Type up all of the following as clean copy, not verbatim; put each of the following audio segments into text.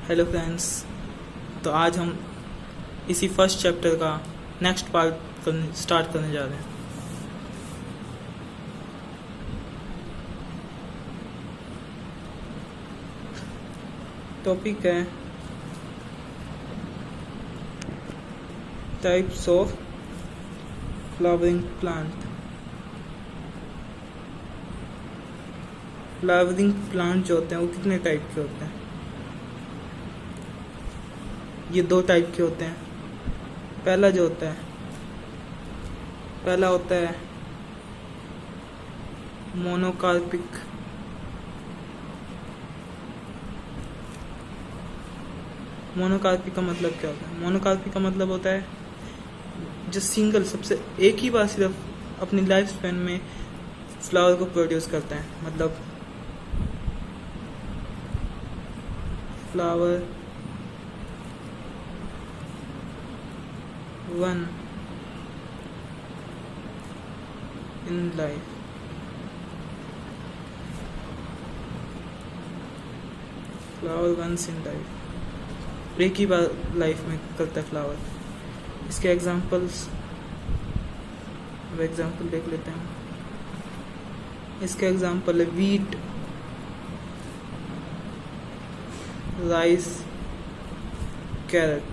Hello friends. तो आज हम इसी फर्स्ट चैप्टर का नेक्स्ट पार्ट स्टार्ट करने जा रहे हैं। टॉपिक है types of flowering plant. Flowering plant जो होते हैं वो कितने टाइप के होते हैं? ये दो टाइप के होते हैं। पहला होता है मोनोकार्पिक। मोनोकार्पिक का मतलब क्या होता है? मोनोकार्पिक का मतलब होता है जो सिंगल सबसे एक ही बार सिर्फ अपनी लाइफ स्पैन में फ्लावर को प्रोड्यूस करता है। मतलब flower one in life. Flower once in life, एक ही बार लाइफ में करता है फ्लावर। इसके एग्जांपल देख लेते हैं। इसके एग्जांपल है वीट, राइस, कैरेट।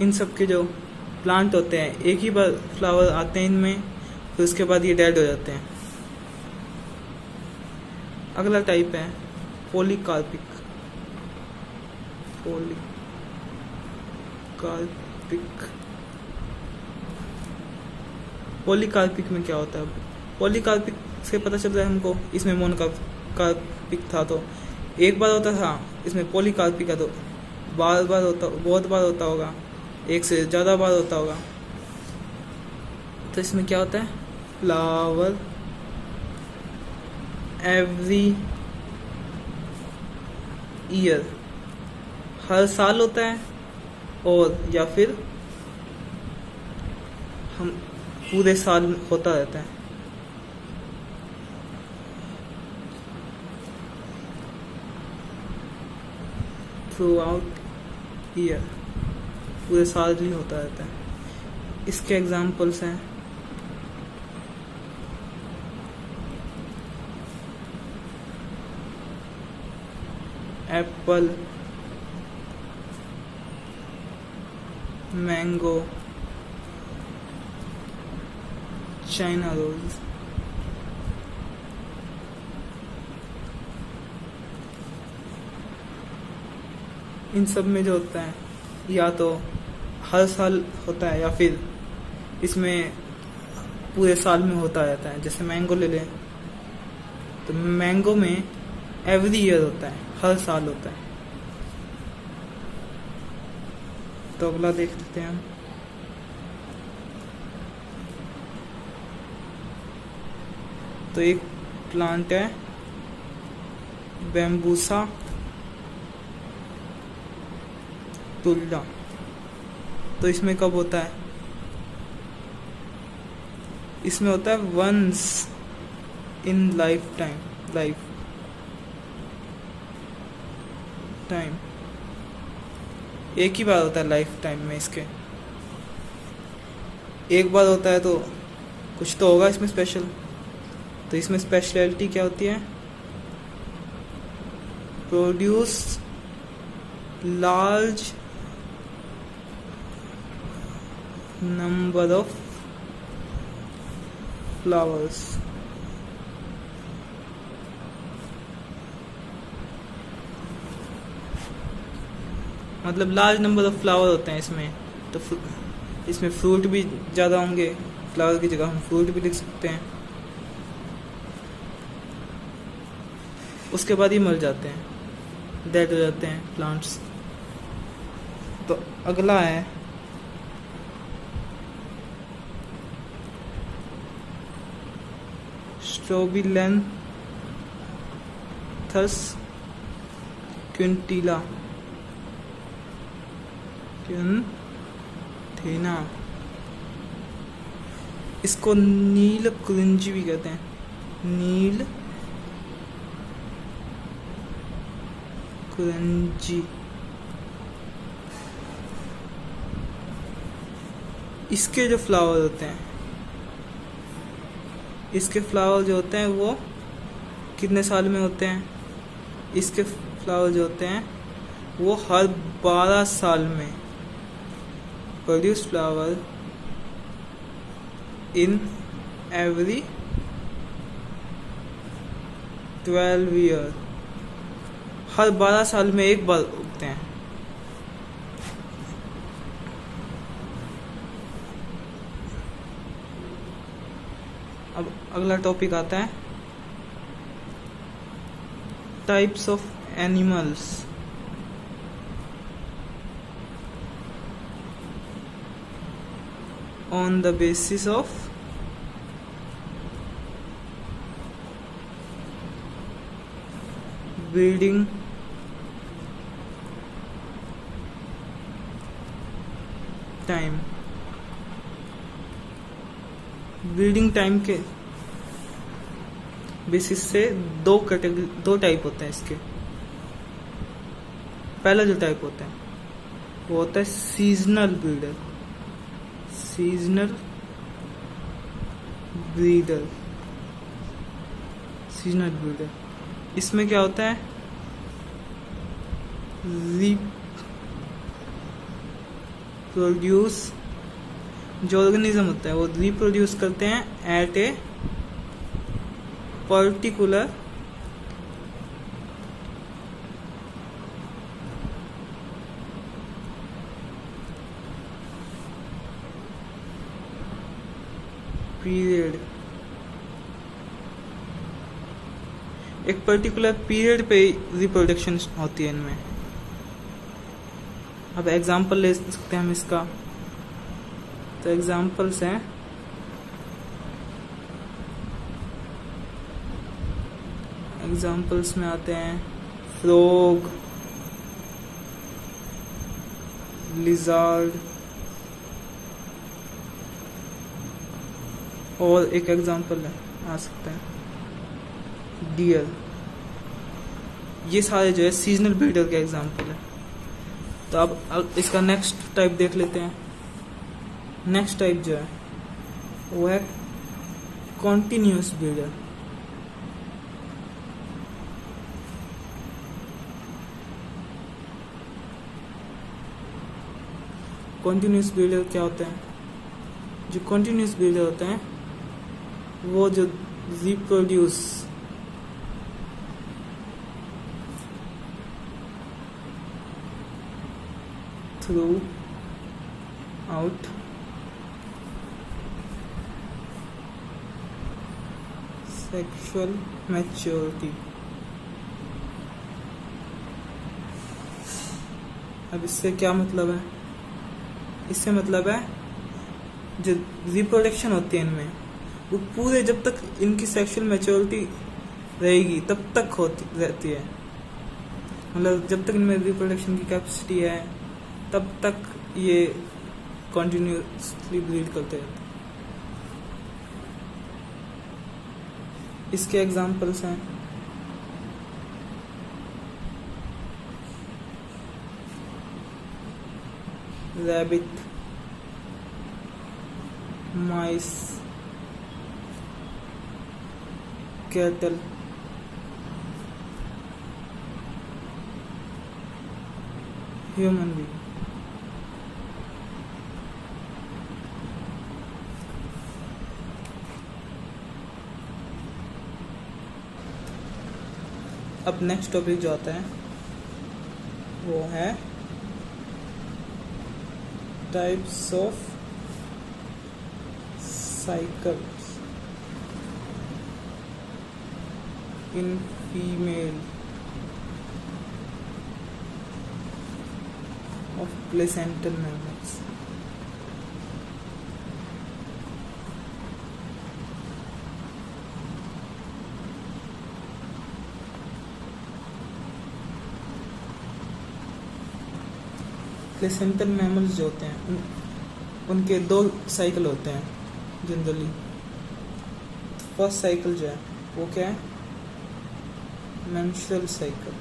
इन सब के जो प्लांट होते हैं एक ही बार फ्लावर आते हैं इनमें, फिर उसके बाद ये डेड हो जाते हैं। अगला टाइप है पॉलीकार्पिक। पॉलीकार्पिक में क्या होता है? पॉलीकार्पिक से पता चलता है हमको इसमें मोनोकार्पिक था तो एक बार होता था, इसमें पॉलीकार्पिक का तो बहुत बार होता होगा, एक से ज़्यादा बार होता होगा। तो इसमें क्या होता है? फ्लावर एवरी ईयर, हर साल होता है, और या फिर हम पूरे साल होता रहता है। थ्रू आउट ईयर, पूरे साल ही होता रहता है। इसके एग्जाम्पल्स हैं एप्पल, मैंगो, चाइना रोज। इन सब में जो होता है या तो हर साल होता है या फिर इसमें पूरे साल में होता रहता है। जैसे मैंगो ले लें तो मैंगो में एवरी ईयर होता है, हर साल होता है। तो अगला देख लेते हैं हम। तो एक प्लांट है बैम्बूसा तुल्ला। तो इसमें कब होता है? इसमें होता है वंस इन लाइफ टाइम। एक ही बार होता है लाइफ टाइम में इसके। एक बार होता है तो कुछ तो होगा इसमें स्पेशल। तो इसमें स्पेशलिटी क्या होती है? Produce large number of flowers. मतलब लार्ज नंबर ऑफ फ्लावर होते हैं इसमें। तो इसमें फ्रूट भी ज़्यादा होंगे, फ्लावर की जगह हम फ्रूट भी लिख सकते हैं। उसके बाद ही मर जाते हैं, डेड हो जाते हैं प्लांट्स। तो अगला है स्ट्रोबिलेंथस क्विंटिला। इसको नील कुरिंजी भी कहते हैं। नील कुरंजी। इसके जो फ्लावर होते हैं, इसके फ्लावर जो होते हैं वो कितने साल में होते हैं? इसके फ्लावर जो होते हैं वो हर 12 साल में। Produce flower in every 12 year. हर 12 साल में एक बार उगते हैं। अब अगला टॉपिक आता है types of animals. On the basis of breeding time. Breeding time के बेसिस से दो टाइप होते हैं इसके। पहला जो टाइप होता है वो होता है seasonal breeder. Seasonal breeder seasonal breeder इसमें क्या होता है? रिप्रोड्यूस, जो ऑर्गेनिज्म होता है वो रिप्रोड्यूस करते हैं एट ए पर्टिकुलर पीरियड। एक पर्टिकुलर पीरियड पे रिप्रोडक्शन होती है इनमें। अब एग्जांपल ले सकते हैं हम इसका। तो एग्जांपल्स हैं एग्जांपल्स में आते हैं फ्रॉग, लिजार्ड, और एक एग्जांपल आ सकता है डियर। ये सारे जो है सीजनल ब्रीडर के एग्जांपल है। तो अब इसका नेक्स्ट टाइप देख लेते हैं। नेक्स्ट टाइप जो है वो है कॉन्टिन्यूस ब्रीडर। कॉन्टिन्यूस ब्रीडर क्या होता है? जो कॉन्टिन्यूस ब्रीडर होते हैं वो जो reproduce through out sexual maturity. अब इससे क्या मतलब है? इससे मतलब है जो रिप्रोडक्शन होती है इनमें वो पूरे जब तक इनकी सेक्सुअल मैच्योरिटी रहेगी तब तक होती रहती है। मतलब जब तक इनमें रिप्रोडक्शन की कैपेसिटी है तब तक ये कंटिन्यूसली ब्रीड करते रहते हैं। इसके एग्जांपल्स हैं रैबिट, माइस, कैटल, ह्यूमन बीइंग। अब नेक्स्ट टॉपिक जो आता है वो है types of cycles in female of placental mammals. Placental mammals जो होते हैं उनके दो साइकिल होते हैं जनरली। फर्स्ट साइकिल जो है वो क्या है? Menstrual cycle.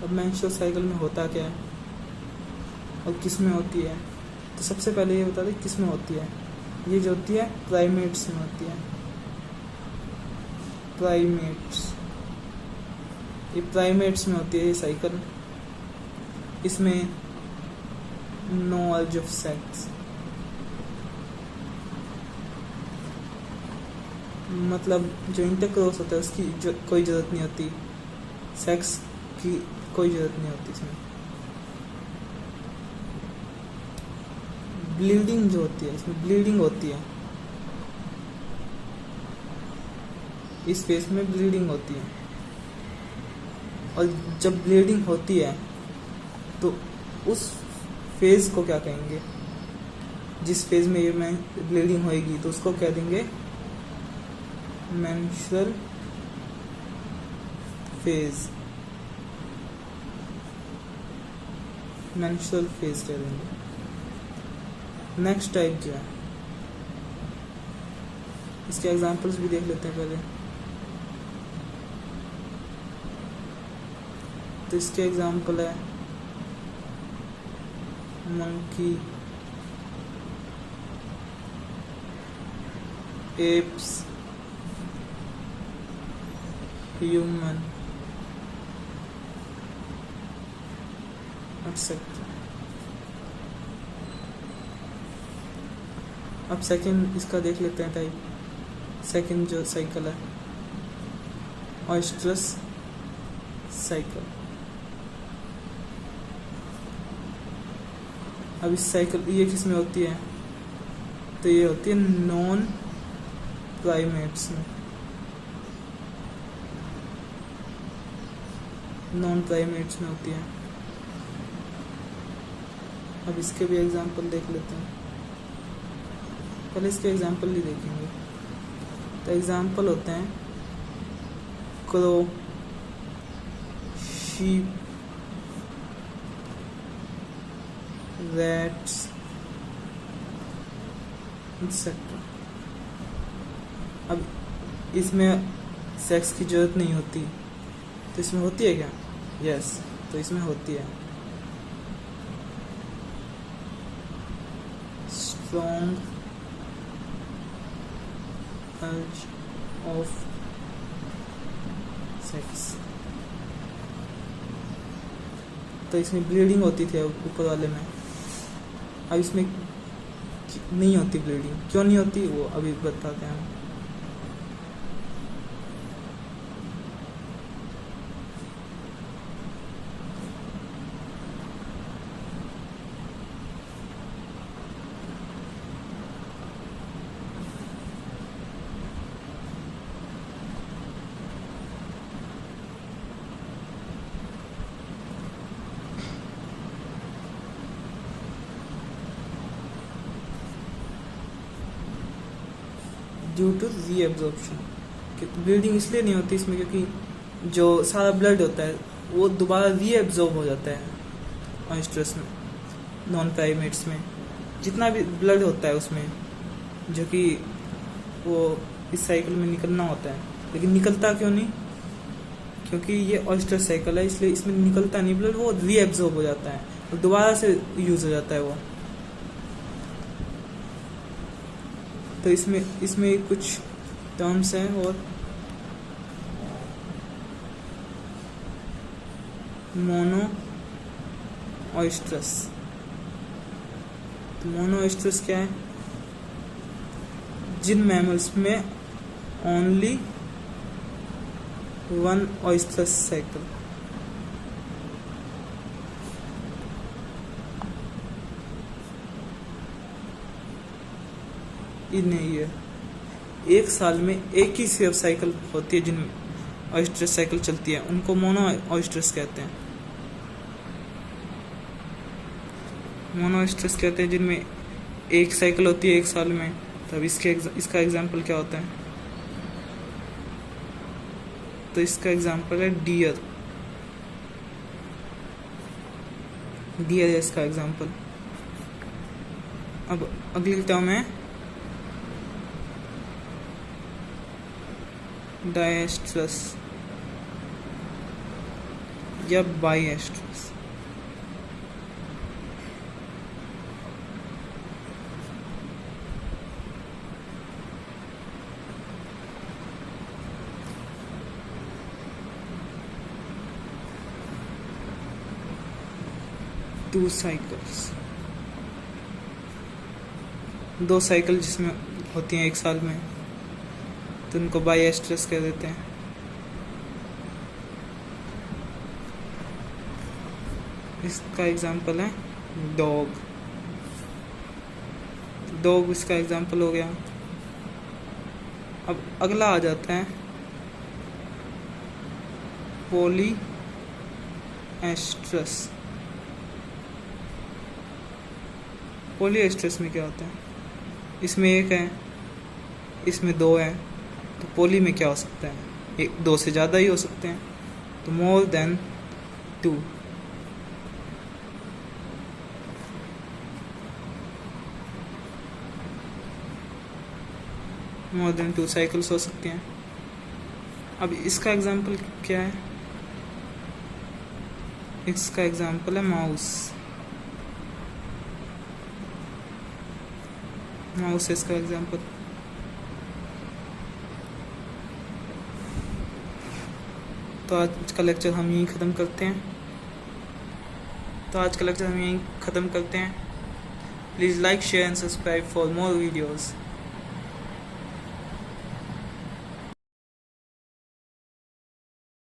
अब मेंस्ट्रुअल साइकिल में होता क्या है और किस में होती है? तो सबसे पहले ये बता दें किस में होती है। ये जो होती है प्राइमेट्स में होती है। प्राइमेट्स, ये प्राइमेट्स में होती है ये साइकिल। इसमें नो अर्ज ऑफ सेक्स, मतलब जो इंटरक्रॉस होता है उसकी जो कोई ज़रूरत नहीं होती, सेक्स की कोई ज़रूरत नहीं होती इसमें। ब्लीडिंग जो होती है, इसमें ब्लीडिंग होती है, इस फेस में ब्लीडिंग होती है। और जब ब्लीडिंग होती है तो उस फेज को क्या कहेंगे? जिस फेज में ये में ब्लीडिंग होएगी तो उसको क्या देंगे? Menstrual phase. मेंस्ट्रुअल फेज कह देंगे। नेक्स्ट टाइप जो है, इसके एग्जांपल्स भी देख लेते हैं पहले। तो इसके एग्जांपल है मंकी, एप्स, ह्यूमन, एक्सेट्रा। अब सेकंड इसका देख लेते हैं टाइप। सेकंड जो साइकिल है ऑयस्ट्रस साइकिल। अब इस साइकिल ये किस में होती है? तो ये होती है नॉन प्राइमेट्स में। नॉन प्राइमेट्स में होती है। अब इसके भी एग्जांपल देख लेते हैं। पहले इसके एग्जांपल ही देखेंगे। तो एग्जांपल होते हैं क्रो, शीप, रैट्स, एक्सेट्रा। अब इसमें सेक्स की जरूरत नहीं होती, तो इसमें होती है क्या? यस, तो इसमें होती है। Strong urge of sex। तो इसमें ब्लीडिंग होती थी ऊपर वाले में, अब इसमें नहीं होती ब्लीडिंग। क्यों नहीं होती वो अभी बताते हैं हम। ड्यू टू रीएब्जॉर्प्शन, ब्लीडिंग इसलिए नहीं होती इसमें क्योंकि जो सारा ब्लड होता है वो दोबारा रीएब्जॉर्ब हो जाता है ऑयस्ट्रस में। नॉन प्राइमेट्स में जितना भी ब्लड होता है उसमें, जो कि वो इस साइकिल में निकलना होता है, लेकिन निकलता क्यों नहीं? क्योंकि ये ऑयस्ट्रस साइकिल है, इसलिए इसमें निकलता नहीं ब्लड, वो रीएब्जॉर्ब हो जाता है और दोबारा से यूज हो जाता है वो। तो इसमें कुछ टर्म्स हैं और मोनो ऑयस्ट्रस। तो मोनो ऑयस्ट्रस क्या है? जिन मैमल्स में ओनली वन ऑयस्ट्रस साइकिल। नहीं है, एक साल में एक ही सिर्फ साइकिल होती है जिनमें ऑयस्ट्रस साइकिल चलती है, उनको मोनो ऑयस्ट्रस कहते हैं। मोनो ऑयस्ट्रस कहते हैं जिनमें एक साइकिल होती है एक साल में। तब इसका एग्जाम्पल क्या होता है? तो इसका एग्जाम्पल है डियर, दिया है इसका एग्जांपल। अब अगली टर्म है डायस्ट्रस या बाइएस्ट्रस। टू साइकिल्स, दो साइकिल जिसमें होती हैं एक साल में, तो उनको बाइएस्ट्रस कह देते हैं। इसका एग्जांपल है डॉग। डॉग इसका एग्जांपल हो गया। अब अगला आ जाता है पॉली एस्ट्रस। पॉलीएस्ट्रस में क्या होता है? इसमें एक है, इसमें दो है, तो पॉली में क्या हो सकता है? एक दो से ज़्यादा ही हो सकते हैं, तो more than two. More than two cycles हो सकते हैं। अब इसका एग्जांपल क्या है? इसका एग्जांपल है माउस। माउस है इसका एग्जांपल। तो आज का लेक्चर हम यहीं ख़त्म करते हैं। Please like, share and subscribe for more videos.